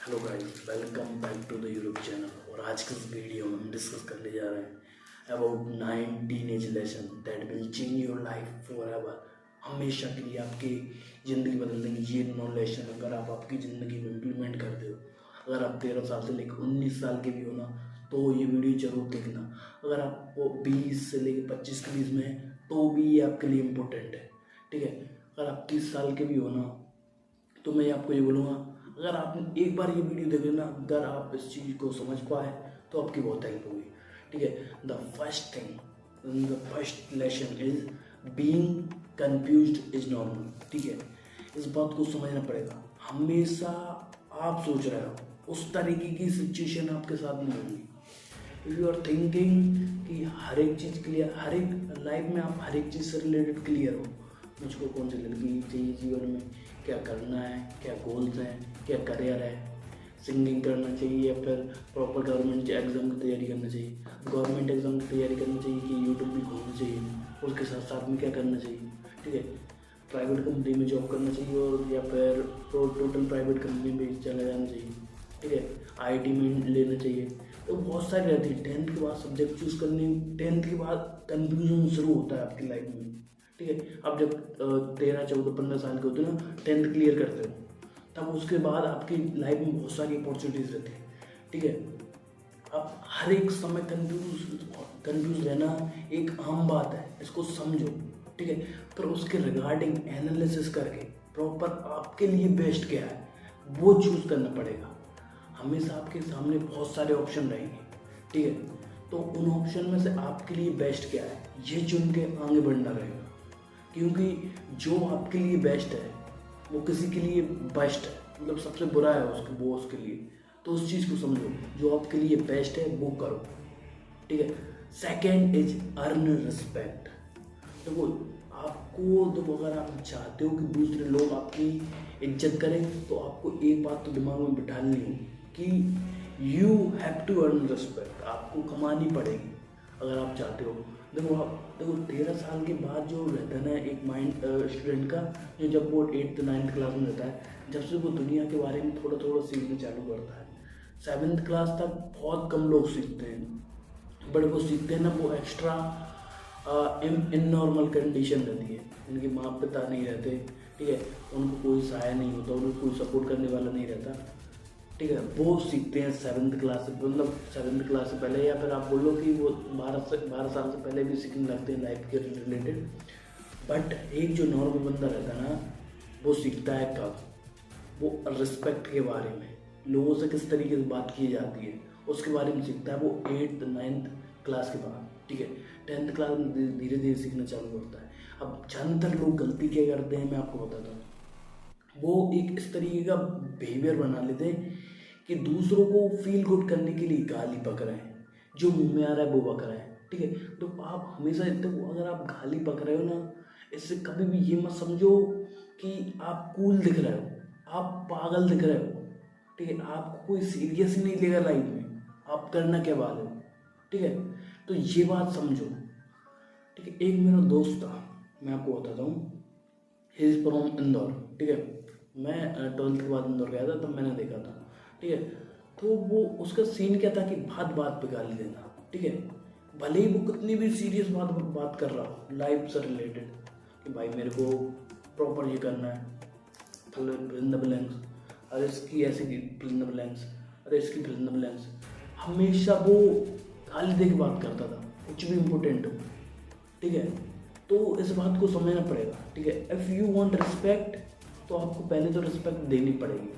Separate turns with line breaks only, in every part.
Hello guys, welcome back to the YouTube channel. और आज के इस वीडियो में हम डिस्कस करने जा रहे हैं about 9 teenage lesson that will change your life for ever. हमेशा के लिए आपकी ज़िंदगी बदल देंगे ये 9 लेसन अगर आप आपकी ज़िंदगी में इम्प्लीमेंट करते हो। अगर आप 13 साल से लेकर 19 साल के भी हो ना तो ये वीडियो जरूर देखना। अगर आप 20 से लेकर 25 के बीच में है तो भी ये आपके लिए इम्पोर्टेंट है, ठीक है। अगर आप 30 साल के भी हो ना तो मैं आपको ये बोलूँगा, अगर आपने एक बार ये वीडियो देख लेना, अगर आप इस चीज़ को समझ पाए तो आपकी बहुत हेल्प होगी, ठीक है। The first lesson is being confused is normal, ठीक है। इस बात को समझना पड़ेगा। हमेशा आप सोच रहे हो उस तरीके की सिचुएशन आपके साथ नहीं होगी। इफ़ यू आर थिंकिंग कि हर एक चीज़ क्लियर, हर एक लाइफ में आप हर एक चीज़ से रिलेटेड क्लियर हो, मुझको कौन सी लड़की चाहिए जीवन में, क्या करना है, क्या गोल्स हैं, क्या करियर है, सिंगिंग करना चाहिए या फिर प्रॉपर गवर्नमेंट एग्ज़ाम की तैयारी करना चाहिए, गवर्नमेंट एग्ज़ाम की तैयारी करनी चाहिए कि यूट्यूब भी खोलना चाहिए, उसके साथ साथ में क्या करना चाहिए, ठीक है। प्राइवेट कंपनी में जॉब करना चाहिए और या फिर टोटल प्राइवेट कंपनी में चला जाना चाहिए, ठीक है। आईटी में लेना चाहिए। तो बहुत सारी रहती है। 10th के बाद सब्जेक्ट चूज़ करनी, 10th के बाद कन्फ्यूजन शुरू होता है आपकी लाइफ में, ठीक है। अब जब 13, 14, 15 साल के होते हो ना, 10th क्लियर करते हो, तब उसके बाद आपकी लाइफ में बहुत सारी अपॉर्चुनिटीज़ रहती है, ठीक है। अब हर एक समय कंफ्यूज रहना एक आम बात है, इसको समझो, ठीक है। पर उसके रिगार्डिंग एनालिसिस करके प्रॉपर आपके लिए बेस्ट क्या है वो चूज़ करना पड़ेगा। हमेशा आपके सामने बहुत सारे ऑप्शन रहेंगे, ठीक है। तो उन ऑप्शन में से आपके लिए बेस्ट क्या है ये चुन के आगे बढ़ना रहेगा, क्योंकि जो आपके लिए बेस्ट है वो किसी के लिए बेस्ट है, मतलब सबसे बुरा है उसके लिए। तो उस चीज़ को समझो, जो आपके लिए बेस्ट है वो करो, ठीक है। Second is earn respect. देखो अगर आप चाहते हो कि दूसरे लोग आपकी इज्जत करें तो आपको एक बात तो दिमाग में बिठानी होगी कि you have to earn respect. आपको कमानी पड़ेगी अगर आप चाहते हो। देखो 13 साल के बाद जो रहता है ना एक माइंड स्टूडेंट का, जो जब वो 8th 9th क्लास में रहता है, जब से वो दुनिया के बारे में थोड़ा थोड़ा सीखना चालू करता है। 7th क्लास तक बहुत कम लोग सीखते हैं, बट वो सीखते हैं ना वो एक्स्ट्रा इन नॉर्मल कंडीशन रहती है। उनके माँ पिता नहीं रहते, ठीक है, उनको कोई सहाय नहीं होता, उनको कोई सपोर्ट करने वाला नहीं रहता, ठीक है। वो सीखते हैं 7th क्लास से, मतलब 7th क्लास से पहले, या फिर आप बोलो कि वो 12 साल से पहले भी सीखने लगते हैं लाइफ के रिलेटेड। बट एक जो नॉर्मल बंदा रहता है ना वो सीखता है कब, वो रिस्पेक्ट के बारे में, लोगों से किस तरीके से बात की जाती है उसके बारे में सीखता है वो 8th 9th क्लास के बाद, ठीक है। 10th क्लास में धीरे धीरे सीखना चालू करता है। अब ज़्यादातर लोग गलती क्या करते हैं मैं आपको बताता हूँ। वो एक इस तरीके का बिहेवियर बना लेते हैं कि दूसरों को फील गुड करने के लिए गाली बक रहे हैं, जो मुंह में आ रहा है वो बक रहा है, ठीक है। तो आप हमेशा देखो, अगर आप गाली बक रहे हो ना, इससे कभी भी ये मत समझो कि आप कूल दिख रहे हो, आप पागल दिख रहे हो, ठीक है। आपको कोई सीरियस ही नहीं लेगा लाइफ में, आप करना क्या वाले हो, ठीक है। तो ये बात समझो, ठीक है। एक मेरा दोस्त था, मैं आपको बताता हूँ, ही इज़ फ्रॉम इंदौर, ठीक है। मैं 12th के बाद इंदौर गया था, तब मैंने देखा था, ठीक है। तो वो उसका सीन क्या था कि बात बात पे गाली देना, ठीक है। भले ही वो कितनी भी सीरियस बात कर रहा हो लाइफ से रिलेटेड, कि भाई मेरे को प्रॉपर ये करना है, फिल इन द ब्लैंक्स, अरे इसकी ऐसी फिल इन द ब्लैंक्स, अरे इसकी फिल इन द ब्लैंक्स, हमेशा वो गाली दे के बात करता था, कुछ भी इम्पोर्टेंट हो, ठीक है। तो इस बात को समझना पड़ेगा, ठीक है। इफ़ यू वांट रिस्पेक्ट तो आपको पहले तो रिस्पेक्ट देनी पड़ेगी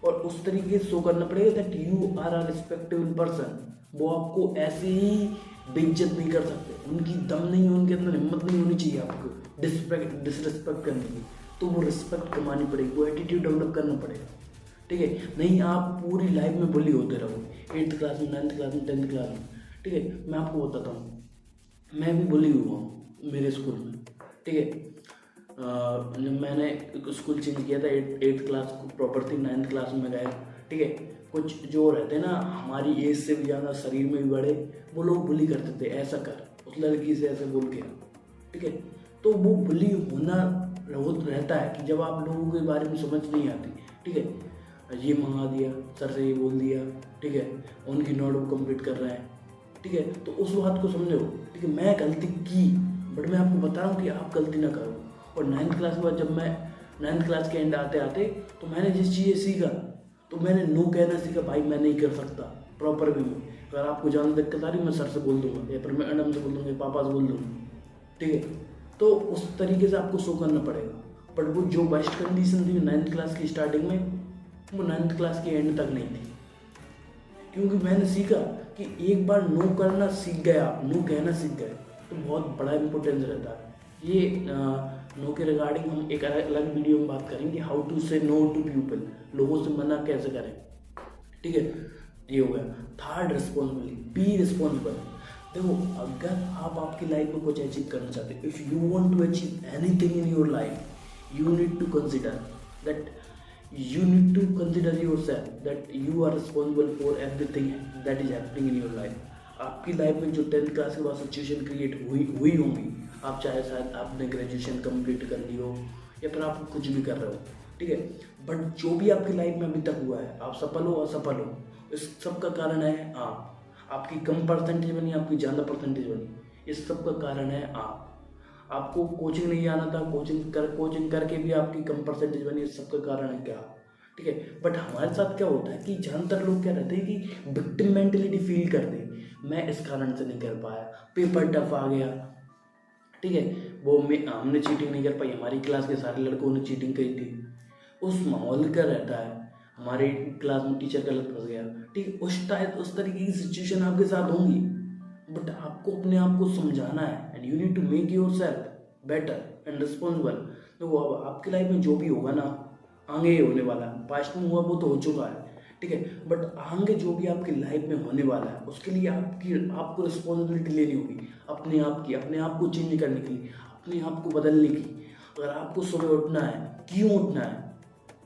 और उस तरीके से शो करना पड़ेगा that you are a respectable person. वो आपको ऐसे ही बेइज्जत नहीं कर सकते, उनकी दम नहीं, उनके अंदर हिम्मत नहीं होनी चाहिए आपको डिसरिस्पेक्ट करने की। तो वो रिस्पेक्ट कमानी पड़ेगी, वो एटीट्यूड डेवलप करना पड़ेगा, ठीक है। नहीं आप पूरी लाइफ में बुली होते रहोगे, 8th क्लास में, 9th क्लास में, 10th क्लास में, ठीक है। मैं आपको बताता हूँ, मैं भी बुली हुआ हूँ मेरे स्कूल में, ठीक है। जब मैंने स्कूल चेंज किया था, 8th क्लास प्रॉपर थी, 9th क्लास में गए, ठीक है। कुछ जो रहते हैं ना हमारी एज से भी ज़्यादा, शरीर में भी बड़े, वो लोग बुली करते थे, ऐसा कर, उस लड़की से ऐसे बोल के, ठीक है। तो वो बुली होना रहता है कि जब आप लोगों के बारे में समझ नहीं आती, ठीक है। ये मंगा दिया, सर से ये बोल दिया, ठीक है, उनकी नोटबुक कंप्लीट कर रहे हैं, ठीक है। तो उस बात को समझो, ठीक है, मैं गलती की, बट मैं आपको बता रहा हूँ कि आप गलती ना करो। और 9th क्लास के बाद जब मैं 9th क्लास के एंड आते आते तो मैंने जिस चीज़ें सीखा, तो मैंने नो कहना सीखा, भाई मैं नहीं कर सकता प्रॉपर वे में। अगर आपको ज़्यादा दिक्कत आ रही, मैं सर से बोल दूंगा, या फिर मैं मैडम से बोल दूंगा, पापा से बोल दूंगा, ठीक है। तो उस तरीके से आपको शो करना पड़ेगा। बट वो जो बेस्ट कंडीशन थी 9th क्लास की स्टार्टिंग में, वो 9th क्लास के एंड तक नहीं थी, क्योंकि मैंने सीखा कि एक बार नो करना सीख गए आप, नो कहना सीख गए, तो बहुत बड़ा इंपॉर्टेंस रहता है। ये नो के रिगार्डिंग हम एक अलग वीडियो में बात करेंगे, हाउ टू से नो टू पीपल, लोगों से मना कैसे करें, ठीक है। ये हो गया। Third, responsibility, be responsible. देखो, अगर आप आपकी लाइफ में कुछ अचीव करना चाहते हो, if you want to achieve anything in your life, you need to consider that you need to consider yourself that you are responsible for everything that is happening in your life। आपकी life में जो 10th class के बाद situation create हुई होंगी, आप चाहे शायद आपने ग्रेजुएशन कंप्लीट कर ली हो, या फिर आप कुछ भी कर रहे हो, ठीक है, बट जो भी आपकी लाइफ में अभी तक हुआ है, आप सफल हो असफल हो, इस सब का कारण है आपकी कम परसेंटेज बनी, आपकी ज़्यादा परसेंटेज बनी, इस सब का कारण है आपको कोचिंग नहीं आना था, कोचिंग करके भी आपकी कम परसेंटेज बनी, इस सब का कारण है क्या, ठीक है। बट हमारे साथ क्या होता है कि ज़्यादातर लोग क्या रहते हैं कि विक्टिम मेंटेलिटी फील करते हैं, मैं इस कारण से नहीं कर पाया, पेपर टफ आ गया, ठीक है, हमने चीटिंग नहीं कर पाई, हमारी क्लास के सारे लड़कों ने चीटिंग करी थी, उस माहौल का रहता है, हमारे क्लास में टीचर गलत फंस गया, ठीक है, उस तरीके की सिचुएशन आपके साथ होंगी, बट आपको अपने आप को समझाना है, and you need to make yourself better and responsible. तो अब आपकी लाइफ में जो भी होगा ना, आगे होने वाला है, पास्ट में हुआ वो तो हो चुका है, ठीक है, बट आगे जो भी आपकी लाइफ में होने वाला है, उसके लिए आपको रिस्पॉन्सिबिलिटी लेनी होगी, अपने आप को चेंज करने के लिए, अपने आप को बदलने की। अगर आपको सुबह उठना है, क्यों उठना है,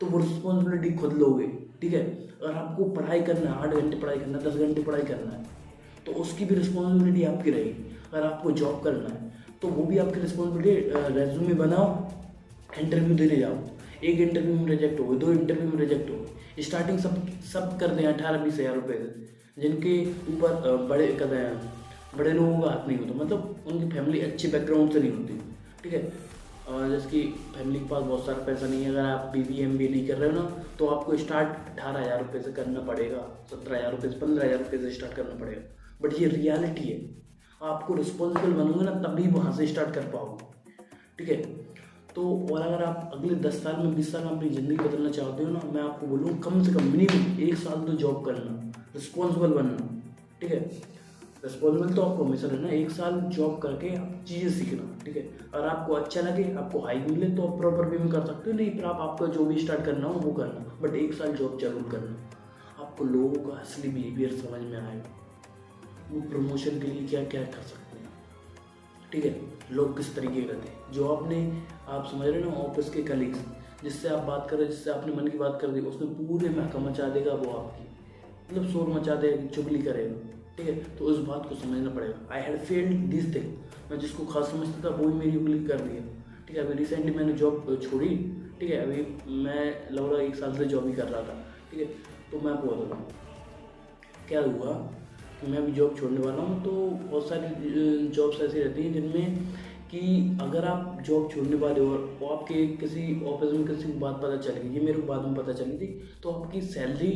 तो वो रिस्पॉन्सिबिलिटी खुद लोगे, ठीक है। अगर आपको पढ़ाई करना है, 8 घंटे पढ़ाई करना है, 10 घंटे पढ़ाई करना है, तो उसकी भी रिस्पॉन्सिबिलिटी आपकी रहेगी। अगर आपको जॉब करना है, तो वो भी आपकी रिस्पॉन्सिबिलिटी, रेज्यूमे बनाओ, इंटरव्यू देने जाओ, एक इंटरव्यू में रिजेक्ट हो गए, 2 इंटरव्यू में रिजेक्ट हो गए, स्टार्टिंग सब कर दें 18-20 हज़ार रुपये से, जिनके ऊपर बड़े लोगों का हाथ नहीं होता, मतलब उनकी फैमिली अच्छे बैकग्राउंड से नहीं होती, ठीक है। जैसे कि फैमिली के पास बहुत सारा पैसा नहीं है, अगर आप BBA MBA नहीं कर रहे हो ना, तो आपको स्टार्ट 18,000 रुपये से करना पड़ेगा, 17,000 रुपये से, 15,000 रुपये से स्टार्ट करना पड़ेगा, बट ये रियलिटी है। आपको रिस्पॉन्सिबल बनोगे ना, तभी वहाँ से स्टार्ट कर पाओगे, ठीक है। तो और अगर आप अगले 10 साल में, 20 साल में अपनी ज़िंदगी बदलना चाहते हो ना, मैं आपको बोलूँ कम से कम मिनिमम 1 साल तो जॉब करना, रिस्पॉन्सिबल बनना, ठीक है। रिस्पॉन्सिबल तो आपको हमेशा रहना, 1 साल जॉब करके आप चीज़ें सीखना, ठीक है। अगर आपको अच्छा लगे, आपको हाइक मिले, तो आप प्रॉपर वे में कर सकते हो, नहीं फिर आप आपका जो भी स्टार्ट करना हो वो करना, बट 1 साल जॉब जरूर करना। आपको लोगों का असली बिहेवियर समझ में आएगा, वो प्रमोशन के लिए क्या क्या कर सकते हैं, ठीक है, लोग किस तरीके के रहते हैं। जो आप समझ रहे हो ना, ऑफिस के कलीग्स, जिससे आप बात कर रहे, जिससे आपने मन की बात कर दी, उसने पूरे महका मचा देगा वो आपकी, मतलब शोर मचा देगा, चुगली करेगा, ठीक है। तो उस बात को समझना पड़ेगा। I had failed this thing, मैं जिसको खास समझता था वो ही मेरी उंगली कर दिया, ठीक है। अभी रिसेंटली मैंने जॉब छोड़ी, ठीक है, अभी मैं लगभग 1 साल से जॉब ही कर रहा था, ठीक है। तो मैं आपको बता रहा हूँ क्या हुआ कि मैं अभी जॉब छोड़ने वाला हूँ। तो बहुत सारी जॉब्स ऐसी रहती हैं जिनमें कि अगर आप जॉब छोड़ने वाले हो और आपके किसी ऑफिस में किसी को बात पता चल गई, ये मेरे को बाद में पता चली थी, तो आपकी सैलरी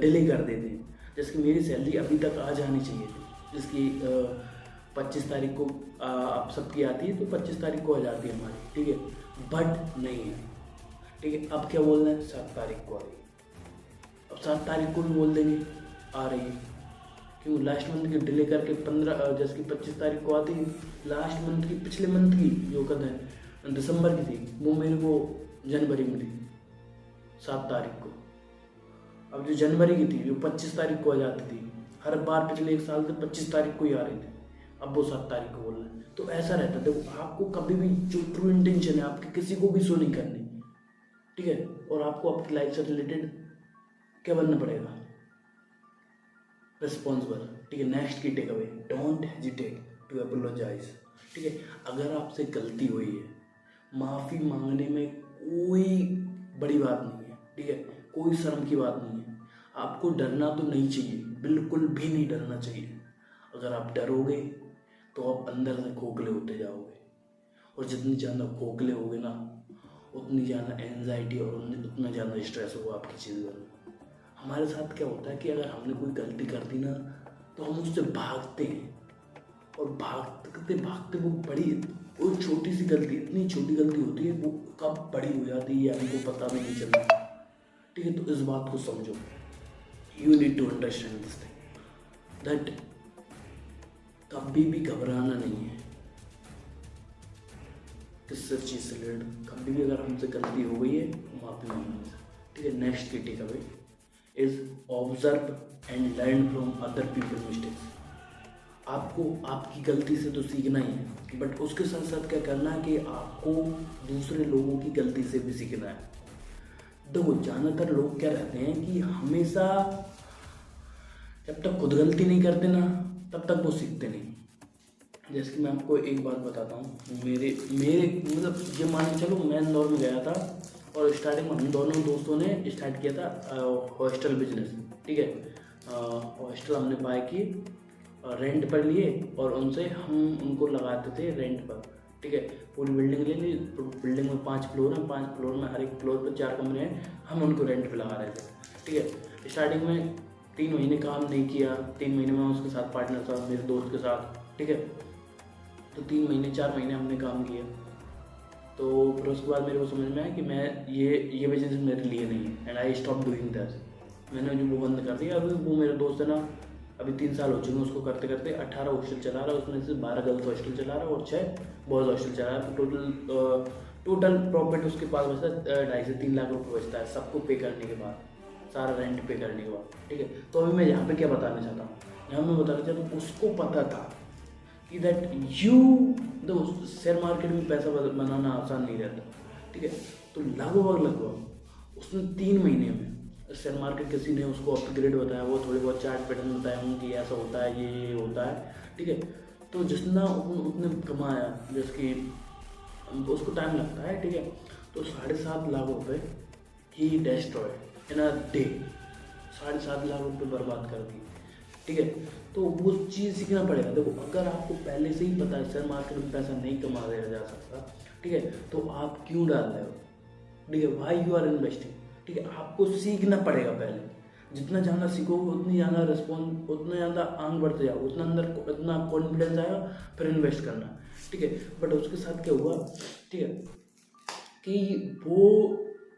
डिले कर देते हैं। जैसे कि मेरी सैलरी अभी तक आ जानी चाहिए थी, जिसकी 25 तारीख को आप सबकी आती है, तो 25 तारीख को आ जाती है हमारी, ठीक है, बट नहीं है, ठीक है। अब क्या बोलना है, 7 तारीख को आ रही है। अब 7 तारीख को भी बोल देंगे आ रही है, क्यों, लास्ट मंथ की डिले करके 15, जैसे कि 25 तारीख को आती है, लास्ट मंथ की, पिछले मंथ की जो कहते हैं दिसंबर की थी, वो मेरे को जनवरी में थी 7 तारीख को। अब जो जनवरी की थी, जो 25 तारीख को आ जाती थी, हर बार पिछले 1 साल से 25 तारीख को ही आ रही थी, अब वो 7 तारीख को बोल रहे हैं। तो ऐसा रहता है। देखो, आपको कभी भी जो ट्रू इंटेंशन है आपकी, किसी को भी शो नहीं करनी, ठीक है। और आपको आपकी लाइफ से रिलेटेड क्या बनना पड़ेगा, रिस्पॉन्सिबल, ठीक है। नेक्स्ट की takeaway, don't hesitate to apologise, ठीक है। अगर आपसे गलती हुई है, माफ़ी मांगने में कोई बड़ी बात नहीं है, ठीक है। कोई शर्म की बात नहीं है। आपको डरना तो नहीं चाहिए, बिल्कुल भी नहीं डरना चाहिए। अगर आप डरोगे तो आप अंदर से खोखले होते जाओगे, और जितनी ज़्यादा खोखले होगे ना, उतनी ज़्यादा एंजाइटी और उतना ज़्यादा स्ट्रेस होगा आपकी चीज़ में। हमारे साथ क्या होता है कि अगर हमने कोई गलती कर दी ना, तो हम उससे भागते हैं, और भागते भागते वो छोटी सी गलती, इतनी छोटी गलती होती है, वो कब बड़ी हो जाती है हमको पता भी नहीं चलता। ठीक है, तो इस बात को समझो। You need to understand this thing that कभी भी घबराना नहीं है किसी चीज़ से रिलेटेड। कभी भी अगर हमसे गलती हो गई है, माफी मांगना। ठीक है, नेक्स्ट की takeaway is observe and learn from other people mistakes. आपको आपकी गलती से तो सीखना ही है, बट उसके साथ साथ क्या करना है कि आपको दूसरे लोगों की गलती से भी सीखना है। देखो, ज़्यादातर लोग क्या रहते हैं कि हमेशा जब तक खुद गलती नहीं करते ना, तब तक वो सीखते नहीं। जैसे कि मैं आपको एक बात बताता हूँ। मेरे मेरे मतलब ये मान के चलो, मैं इंदौर में गया था, और स्टार्टिंग में हम दोनों दोस्तों ने स्टार्ट किया था हॉस्टल बिजनेस। ठीक है, हॉस्टल हमने बाय किए, रेंट पर लिए, और उनसे हम उनको लगाते थे रेंट पर। ठीक है, पूरी बिल्डिंग ले ली। बिल्डिंग में 5 फ्लोर हैं, 5 फ्लोर में हर एक फ्लोर पर 4 कमरे हैं, हम उनको रेंट पे लगा रहे थे। ठीक है, स्टार्टिंग में 3 महीने काम नहीं किया। 3 महीने में उसके साथ पार्टनर था, मेरे दोस्त के साथ। ठीक है, तो 3 महीने 4 महीने हमने काम किया। तो फिर उसके बाद मेरे को समझ में आया कि मैं ये बिजनेस मेरे लिए नहीं है, and I stop doing that. मैंने जो वो बंद कर दिया। अभी वो मेरे दोस्त है ना, अभी 3 साल हो चुके उसको करते करते। 18 हॉस्टल चला रहा है, उसमें से 12 गर्ल्स हॉस्टल चला रहा है और 6 बॉयज़ हॉस्टल चला रहा है। तो टोटल प्रॉफिट उसके पास बचता है 2.5 से 3 लाख रुपये बचता है, सबको पे करने के बाद, सारा रेंट पे करने के बाद। ठीक है, तो अभी मैं यहाँ पे क्या बताना चाहता हूँ, यहाँ मैं बताना चाहता हूँ, उसको पता था कि दैट दो शेयर मार्केट में पैसा बनाना आसान नहीं रहता। ठीक है, तो लगभग उसने 3 महीने में शेयर मार्केट, किसी ने उसको अपग्रेड बताया, वो थोड़ी बहुत चार्ट पैटर्न बताया कि ऐसा होता है, ये होता है। ठीक है, तो जितना उसने कमाया, जैसे कि उसको टाइम लगता है। ठीक है, तो 7.5 लाख रुपए ही destroy in a day, 7.5 lakh रुपए बर्बाद कर दिए। ठीक है, तो वो चीज़ सीखना पड़ेगा। देखो, अगर आपको पहले से ही पता है शेयर मार्केट में पैसा नहीं कमाया जा सकता, ठीक है, तो आप क्यों डाल रहे हो? ठीक है, व्हाई यू आर इन्वेस्टिंग? ठीक है, आपको सीखना पड़ेगा पहले। जितना ज़्यादा सीखोगे उतनी ज़्यादा रिस्पॉन्स, उतना ज़्यादा आंग बढ़ते जाओगे, उतना अंदर इतना कॉन्फिडेंस आएगा, फिर इन्वेस्ट करना। ठीक है, बट उसके साथ क्या हुआ, ठीक है, कि वो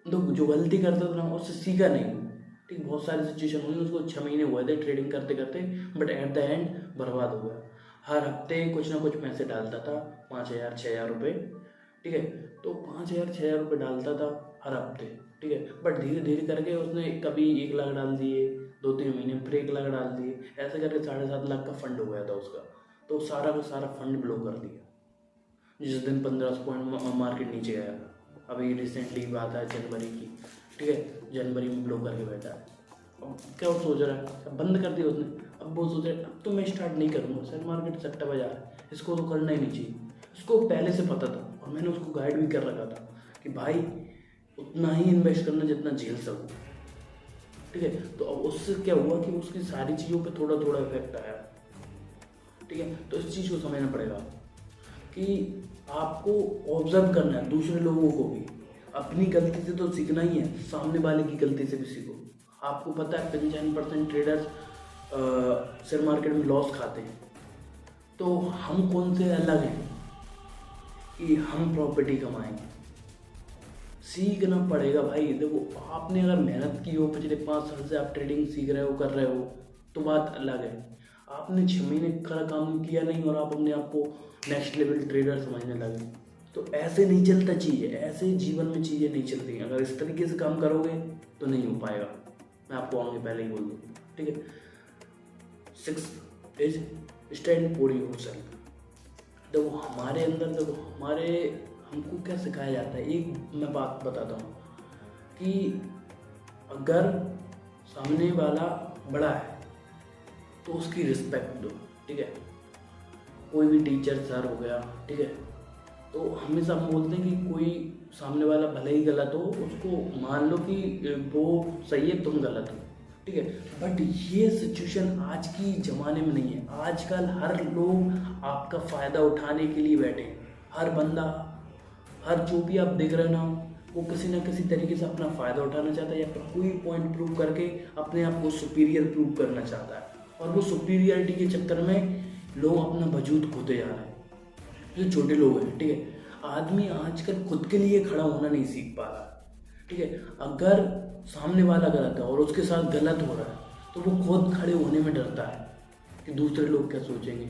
जो गलती करता था ना, उससे सीखा नहीं। ठीक, बहुत सारी सिचुएशन हुई, उसको 6 महीने हुए थे ट्रेडिंग करते करते, बट एट द एंड बर्बाद हो गया। हर हफ्ते कुछ ना कुछ पैसे डालता था, 5,000 6,000 रुपये। ठीक है, तो 5,000 6,000 रुपये डालता था हर हफ्ते। ठीक है, बट धीरे धीरे करके उसने कभी 1 लाख डाल दिए, 2-3 महीने में फिर 1 लाख डाल दिए, ऐसे करके 7.5 लाख का फंड हो गया था उसका। तो सारा का सारा फंड ब्लो कर दिया जिस दिन 1500 पॉइंट मार्केट नीचे गया था। अभी रिसेंटली बात है जनवरी की। ठीक है, जनवरी में ब्लो करके बैठा है। अब क्या वो सोच रहा है, अब बंद कर दिया उसने। अब वो सोच रहा है, अब तो मैं स्टार्ट नहीं करूँगा, शेयर मार्केट सट्टा बाजार है, इसको तो करना ही नहीं चाहिए। उसको पहले से पता था, और मैंने उसको गाइड भी कर रखा था कि भाई उतना ही इन्वेस्ट करना जितना झेल सको। ठीक है, तो अब उससे क्या हुआ कि उसकी सारी चीज़ों पे थोड़ा थोड़ा इफेक्ट आया। ठीक है, तो इस चीज़ को समझना पड़ेगा कि आपको ऑब्जर्व करना है दूसरे लोगों को भी। अपनी गलती से तो सीखना ही है, सामने वाले की गलती से भी सीखो। आपको पता है 95% ट्रेडर्स शेयर मार्केट में लॉस खाते हैं, तो हम कौन से अलग हैं कि हम प्रॉपर्टी कमाएंगे? सीखना पड़ेगा भाई। देखो, आपने अगर मेहनत की हो, पिछले 5 साल से आप ट्रेडिंग सीख रहे हो, कर रहे हो, तो बात अलग है। आपने 6 महीने का काम किया नहीं और आप अपने आप को नेक्स्ट लेवल ट्रेडर समझने लगे, तो ऐसे नहीं चलता चीज़ें, ऐसे जीवन में चीज़ें नहीं चलती हैं। अगर इस तरीके से काम करोगे तो नहीं हो पाएगा, मैं आपको आगे पहले ही बोल दूँ। ठीक है, 6 इज स्टैंड फॉर योरसेल्फ। देखो, हमारे अंदर हमको क्या सिखाया जाता है, एक मैं बात बताता हूँ कि अगर सामने वाला बड़ा है तो उसकी रिस्पेक्ट दो। ठीक है, कोई भी टीचर सर हो गया, ठीक है, तो हमेशा हम बोलते हैं कि कोई सामने वाला भले ही गलत हो, उसको मान लो कि वो सही है, तुम गलत हो, ठीक है। बट ये सिचुएशन आज की ज़माने में नहीं है। आजकल हर लोग आपका फ़ायदा उठाने के लिए बैठे हैं। हर बंदा, हर जो भी आप देख रहे हो ना, वो किसी ना किसी तरीके से अपना फ़ायदा उठाना चाहता है या फिर कोई पॉइंट प्रूव करके अपने आप को सुपीरियर प्रूव करना चाहता है। और वो सुपीरियरिटी के चक्कर में लोग अपना वजूद खोते जा रहे हैं। जो छोटे लोग हैं, ठीक है, आदमी आजकल खुद के लिए खड़ा होना नहीं सीख पा रहा, ठीक है। अगर सामने वाला गलत है और उसके साथ गलत हो रहा है तो वो खुद खड़े होने में डरता है कि दूसरे लोग क्या सोचेंगे।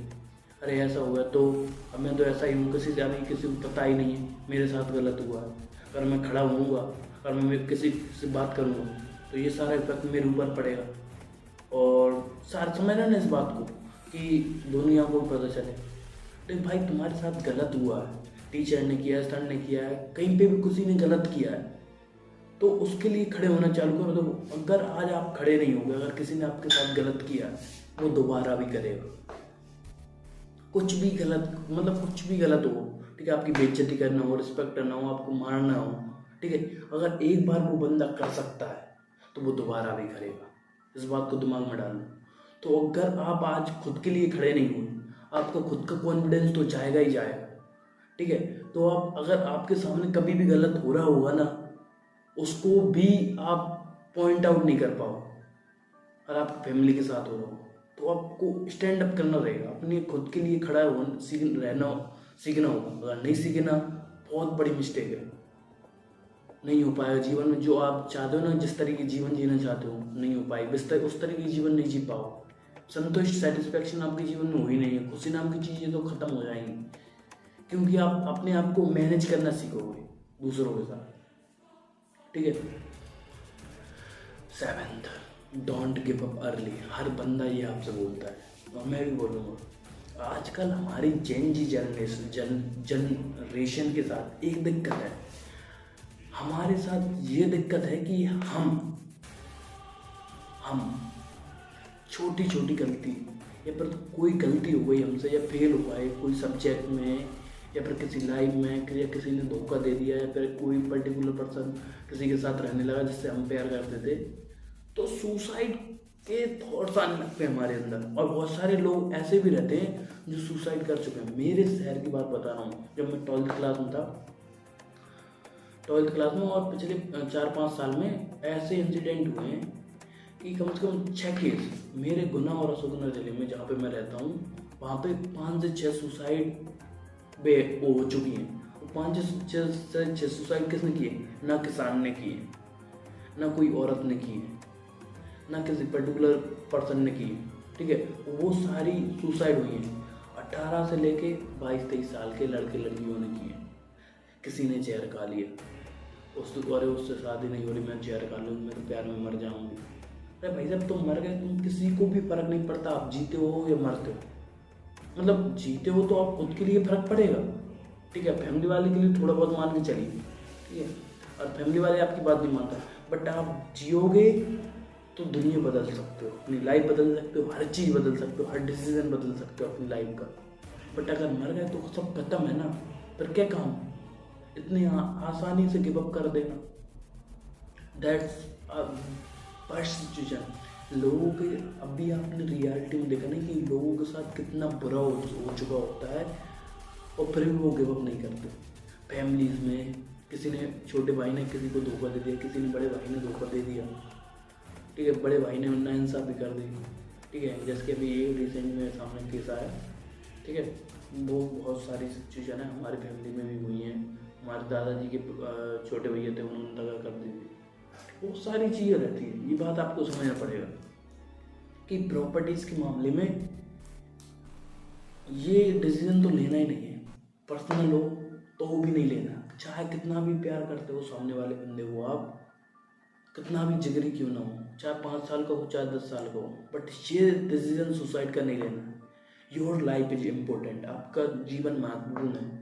अरे ऐसा हुआ तो अब मैं तो ऐसा ही हूँ, किसी से अभी किसी को पता ही नहीं है मेरे साथ गलत हुआ है। अगर मैं खड़ा होऊंगा, अगर मैं किसी से बात करूँगा तो ये सारा इफेक्ट मेरे ऊपर पड़ेगा। और सारा समझना ना इस बात को कि दुनिया को पता चले। तो भाई तुम्हारे साथ गलत हुआ है, टीचर ने किया है, सर ने किया है, कहीं पे भी किसी ने गलत किया है, तो उसके लिए खड़े होना चालू करो। तो अगर आज आप खड़े नहीं होगे, अगर किसी ने आपके साथ गलत किया है, वो दोबारा भी करेगा। कुछ भी गलत, मतलब कुछ भी गलत हो, ठीक है, आपकी बेइज्जती करना हो, रिस्पेक्ट करना हो, आपको मारना हो, ठीक है, अगर एक बार वो बंदा कर सकता है तो वो दोबारा भी करेगा। इस बात को दिमाग में डालना। तो अगर आप आज खुद के लिए खड़े नहीं हुए, आपका खुद का कॉन्फिडेंस तो जाएगा ही जाएगा, ठीक है। तो आप, अगर आपके सामने कभी भी गलत हो रहा होगा ना, उसको भी आप पॉइंट आउट नहीं कर पाओ। और आप फैमिली के साथ हो रहा हो तो आपको स्टैंड अप करना रहेगा, अपने खुद के लिए खड़ा होना सीखना होगा। अगर नहीं सीखना, बहुत बड़ी मिस्टेक है, नहीं हो पाएगा जीवन में। जो आप चाहते हो ना, जिस तरीके की जीवन जीना चाहते हो, नहीं हो पाएगी। उस तरीके की जीवन नहीं जी पाओ। संतुष्ट, सेटिस्फैक्शन आपके जीवन में हो ही नहीं है। खुशी नाम की चीज़ें तो खत्म हो जाएंगी, क्योंकि आप अपने आप को मैनेज करना सीखोगे दूसरों के साथ, ठीक है। 7th, don't give up early. हर बंदा ये आपसे बोलता है और मैं भी बोलूँगा। आजकल हमारी जनरेशन के साथ एक दिक्कत है। हमारे साथ ये दिक्कत है कि हम छोटी छोटी गलती या फिर कोई गलती हो गई हमसे, या फेल हुआ है कोई सब्जेक्ट में, या फिर किसी लाइफ में, या किसी ने धोखा दे दिया, या फिर कोई पर्टिकुलर पर्सन किसी के साथ रहने लगा जिससे हम प्यार करते थे, तो सुसाइड के थॉट्स आने लगते हैं हमारे अंदर। और बहुत सारे लोग ऐसे भी रहते हैं जो सुसाइड कर चुके हैं। मेरे शहर की बात बता रहा हूँ, जब मैं 12th क्लास में था, 12th क्लास में, और पिछले 4-5 साल में ऐसे इंसिडेंट हुए हैं कि कम से कम 6 केस मेरे गुना और अशोकनगर जिले में जहाँ पे मैं रहता हूँ, वहाँ पे 5 से 6 सुसाइड हो चुकी हैं। 5 से 6 सुसाइड किसने किए? ना किसान ने किए, ना कोई औरत ने की है, ना किसी पर्टिकुलर पर्सन ने की है, ठीक है। वो सारी सुसाइड हुई हैं 18 से लेके 22-23 साल के लड़के लड़कियों ने की है। किसी ने जहर खा लिया, उससे शादी नहीं हो रही, मैं जहर खा लूँ, मैं तो प्यार में मर जाऊँगी। अरे भाई साहब, तुम मर गए, तुम किसी को भी फर्क नहीं पड़ता आप जीते हो या मरते हो। मतलब जीते हो तो आप खुद के लिए फर्क पड़ेगा, ठीक है। फैमिली वाले के लिए थोड़ा बहुत मान के चलिए, ठीक है। और फैमिली वाले आपकी बात नहीं मानता, बट आप जियोगे तो दुनिया बदल सकते हो, अपनी लाइफ बदल सकते हो, हर चीज़ बदल सकते हो, हर डिसीजन बदल सकते हो अपनी लाइफ का। बट अगर मर गए तो सब खत्म है ना, फिर क्या काम इतनी आसानी से गिव अप कर देना। That's first situation. लोगों के, अभी आपने रियलिटी में देखा नहीं कि लोगों के साथ कितना बुरा हो चुका होता है और फिर भी वो गिव अप नहीं करते। फैमिलीज में किसी ने, छोटे भाई ने किसी को धोखा दे दिया, किसी ने बड़े भाई ने धोखा दे दिया, ठीक है। बड़े भाई ने नाइंसाफ़ी कर दी, ठीक है। जैसे कि अभी ये रिसेंट में सामने केस आया, ठीक है। वो बहुत सारी सिचुएशन है हमारी फैमिली में भी हुई हैं। हमारे दादाजी के छोटे भैया थे, उन्होंने दगा कर दी थी। बहुत सारी चीज़ें रहती है। ये बात आपको समझना पड़ेगा कि प्रॉपर्टीज़ के मामले में ये डिसीजन तो लेना ही नहीं है। पर्सनल हो तो भी नहीं लेना, चाहे कितना भी प्यार करते हो सामने वाले बंदे को, आप कितना भी जिगरी क्यों ना हो, चाहे 5 साल का हो, चाहे 10 साल का हो, बट ये डिसीजन सुसाइड का नहीं लेना। योर लाइफ इज इम्पोर्टेंट, आपका जीवन महत्वपूर्ण है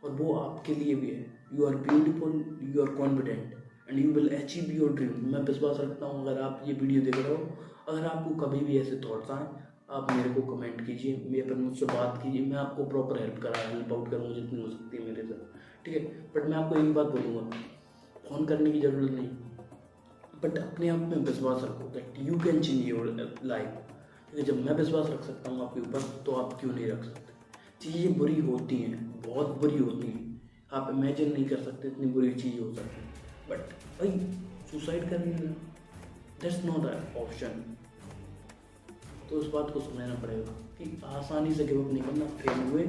और वो आपके लिए भी है। You are beautiful, you are confident and you will achieve your dream. मैं विश्वास रखता हूँ, अगर आप ये वीडियो देख रहे हो, अगर आपको कभी भी ऐसे थॉट्स आए, आप मेरे को कमेंट कीजिए, मेरे पर मुझसे बात कीजिए, मैं आपको प्रॉपर हेल्प आउट करूँगा जितनी हो सकती है मेरे से, ठीक है। बट मैं आपको एक बात बोलूँगा, फ़ोन करने की ज़रूरत नहीं, बट अपने आप में विश्वास रखो that you can change your life, ठीक है। जब मैं विश्वास रख सकता हूँ आपके ऊपर, तो आप क्यों नहीं रख सकते। चीज़ें बुरी होती हैं, बहुत बुरी होती हैं, आप इमेजिन नहीं कर सकते इतनी बुरी चीज़ हो सकती है, बट भाई सुसाइड कर लेना, दैट्स नॉट अ ऑप्शन। तो उस बात को समझना पड़ेगा कि आसानी से गिव अप नहीं करना, फेल हुए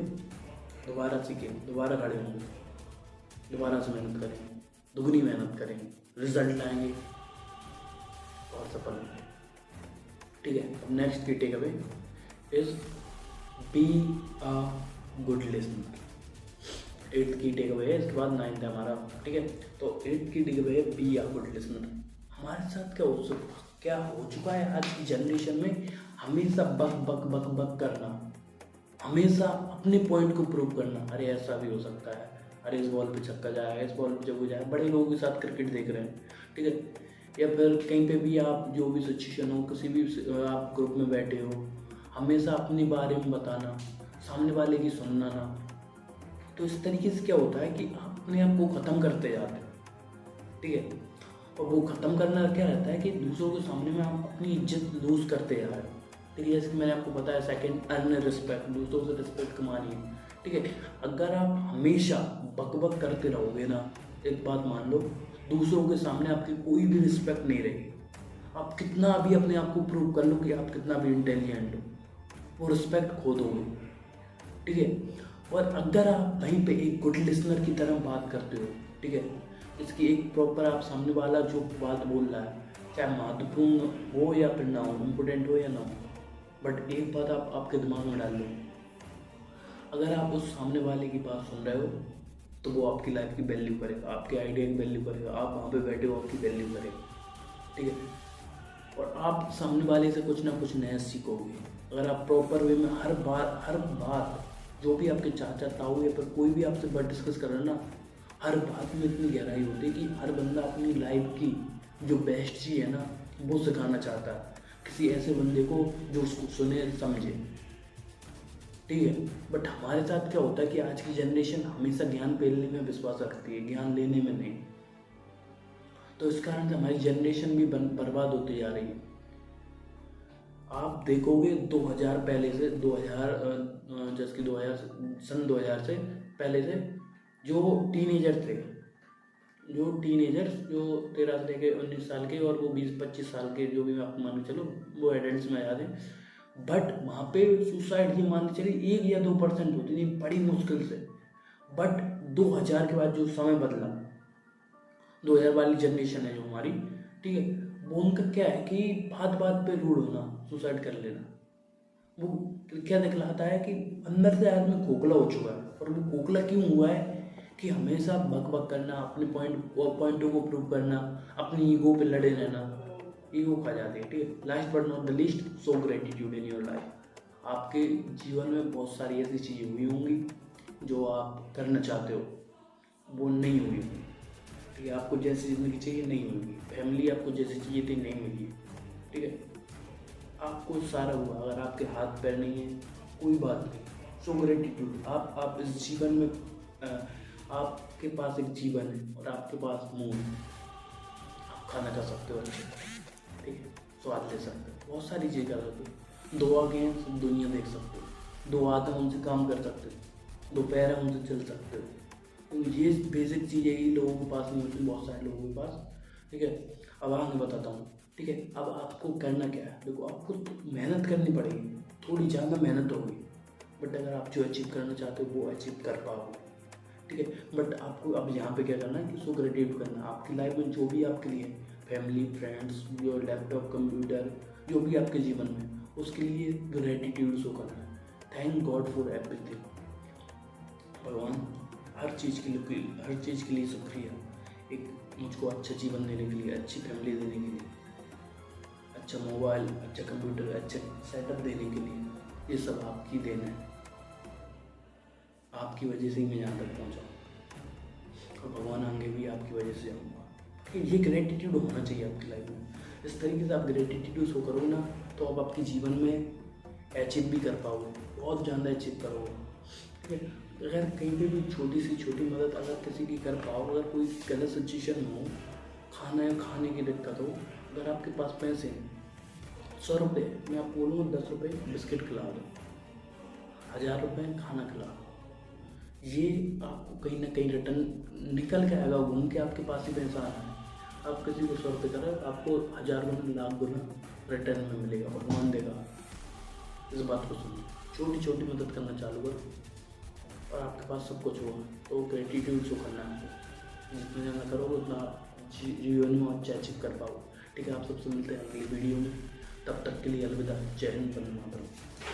दोबारा सीखें, दोबारा खड़े होंगे, दोबारा से मेहनत करेंगे, दुगनी मेहनत करेंगे, रिजल्ट आएंगे और सफल होंगे, ठीक है। अब नेक्स्ट की takeaway is be a good listener. 8th की टेक अवे है, इसके बाद 9th है हमारा, ठीक है। तो 8th की टेक अवे है बी अ गुड लिसनर। हमारे साथ क्या हो चुका है आज की जनरेशन में, हमेशा बक बक बक बक करना, हमेशा अपने पॉइंट को प्रूव करना, अरे ऐसा भी हो सकता है, अरे इस बॉल पे छक्का जाएगा, इस बॉल पे जब जाएगा। बड़े लोगों के साथ क्रिकेट देख रहे हैं, ठीक है, या फिर कहीं पे भी आप जो भी सिचुएशन हो, किसी भी आप ग्रुप में बैठे हो, हमेशा अपने बारे में बताना, सामने वाले की सुनना ना। तो इस तरीके से क्या होता है कि आप अपने आप को ख़त्म करते जाते हैं, ठीक है। और वो ख़त्म करना क्या रहता है कि दूसरों के सामने में आप अपनी इज्जत लूज़ करते जा रहे हो, ठीक है। जैसे कि मैंने आपको बताया, सेकंड अर्न रिस्पेक्ट, दूसरों से रिस्पेक्ट कमानी है, ठीक है। अगर आप हमेशा बक बक करते रहोगे ना, एक बात मान लो, दूसरों के सामने आपकी कोई भी रिस्पेक्ट नहीं रहेगी। आप कितना भी अपने आप को प्रूव कर लो कि आप कितना भी इंटेलिजेंट हो, वो रिस्पेक्ट खो दोगे, ठीक है। और अगर आप वहीं पे एक गुड लिसनर की तरह बात करते हो, ठीक है, इसकी एक प्रॉपर आप सामने वाला जो बात बोल रहा है, चाहे महत्वपूर्ण हो या फिर ना हो, इम्पोर्टेंट हो या ना हो, बट एक बात आप आपके दिमाग में डाल लो, अगर आप उस सामने वाले की बात सुन रहे हो तो वो आपकी लाइफ की वैल्यू करेगा, आपके आइडिया की वैल्यू करेगा, आप वहाँ पे बैठे हो आपकी वैल्यू करेगा, ठीक है। और आप सामने वाले से कुछ ना कुछ नया सीखोगे अगर आप प्रॉपर वे में हर बात जो भी आपके चाचा ताऊ या फिर कोई भी आपसे बात डिस्कस कर रहा है ना, हर बात में इतनी गहराई होती है कि हर बंदा अपनी लाइफ की जो बेस्ट चीज़ है ना वो सिखाना चाहता है किसी ऐसे बंदे को जो उसको सुने समझे, ठीक है। बट हमारे साथ क्या होता है कि आज की जनरेशन हमेशा ज्ञान फैलने में विश्वास रखती है, ज्ञान लेने में नहीं। तो इस कारण से हमारी जनरेशन भी बर्बाद होती जा रही है। आप देखोगे 2000 पहले से 2000 जैसे कि 2000 से पहले से जो टीनेजर थे, जो 13 से लेके 19 साल के और वो 20-25 साल के जो भी आप मान के चलो वो एडल्ट में आ जाते हैं, बट वहाँ पे सुसाइड की मान के चलिए 1 या 2% होती थी बड़ी मुश्किल से। बट 2000 के बाद जो समय बदला, 2000 वाली जनरेशन है जो हमारी, ठीक है, वो उनका क्या है कि बात बात पे रूड होना, सुसाइड कर लेना। वो क्या दिखलाता है कि अंदर से आदमी खोखला हो चुका है। और वो खोखला क्यों हुआ है कि हमेशा बक बक करना, अपने पॉइंटों को प्रूव करना, अपनी ईगो पे लड़े रहना, ईगो खा जाती है, ठीक है। Last but not the least, show gratitude in your life. आपके जीवन में बहुत सारी ऐसी चीज़ें हुई होंगी जो आप करना चाहते हो, वो नहीं हुई होंगी, ठीक है। आपको जैसी ज़िंदगी चाहिए नहीं होगी, फैमिली आपको जैसी चाहिए थी नहीं मिली, ठीक है। आपको सारा हुआ, अगर आपके हाथ पैर नहीं है कोई बात नहीं, शो ग्रेटिट्यूड। आप इस जीवन में आपके पास एक जीवन है और आपके पास मुंह है, आप खाना खा सकते हो अच्छे, ठीक है, स्वाद ले सकते हो, बहुत सारी चीज़ कर सकते हो। 2 आँखें हैं, दुनिया देख सकते हो, 2 हाथ हैं, उनसे काम कर सकते हो, 2 पैर हैं, उनसे चल सकते हो। तो ये बेसिक चीज़ें ही लोगों के पास नहीं होती, बहुत सारे लोगों के पास, ठीक है। अब आगे बताता हूँ, ठीक है। अब आपको करना क्या है, देखो आपको मेहनत करनी पड़ेगी, थोड़ी ज़्यादा मेहनत होगी, बट अगर आप जो अचीव करना चाहते हो वो अचीव कर पाओगे, ठीक है। बट आपको अब यहाँ पे क्या करना है कि सो ग्रेटिट्यूड करना है आपकी लाइफ में जो भी आपके लिए, family, friends, your laptop, computer, जो भी आपके जीवन में, उसके लिए ग्रेटिट्यूड शो करना है। Thank God for everything. भगवान हर चीज़ के लिए शुक्रिया, एक मुझको अच्छा जीवन देने के लिए, अच्छी फैमिली देने के लिए, अच्छा मोबाइल, अच्छा कंप्यूटर, अच्छा सेटअप देने के लिए, ये सब आपकी देन है। आपकी वजह से ही मैं यहाँ तक पहुँचा और भगवान आगे भी आपकी वजह से जाऊँगा। ये ग्रेटिट्यूड होना चाहिए आपकी लाइफ में। इस तरीके से आप ग्रेटिट्यूड शो करोगे ना, तो अब आपके जीवन में अचीव भी कर पाओगे, बहुत ज़्यादा अचीव करोगे। ठीक है, अगर कहीं पे भी छोटी सी छोटी मदद अगर किसी की कर पाओ, अगर कोई गलत सिचुएशन हो, खाने की दिक्कत हो, अगर आपके पास पैसे हैं 100 रुपये, मैं आपको बोलूँगा 10 रुपये बिस्किट खिला दो, 1000 रुपये खाना खिला दो, ये आपको कहीं ना कहीं रिटर्न निकल के आएगा, घूम के आपके पास ही पैसा आना है। आप किसी को 100 रुपये करें, आपको 1000 गुना लाख गुना रिटर्न में मिलेगा, भगवान देगा। इस बात को सुनो, छोटी छोटी मदद करना चालू करो और आपके पास सब कुछ होगा। तो ग्रेटिट्यूड शो करना है आपको, जितना ज़्यादा करोगे उतना जीवन में अच्छा अचीव कर पाओगे। ठीक है, आप सबसे मिलते हैं अगली वीडियो में, तब तक के लिए अलविदा, जय हिंद, वंदे मातरम।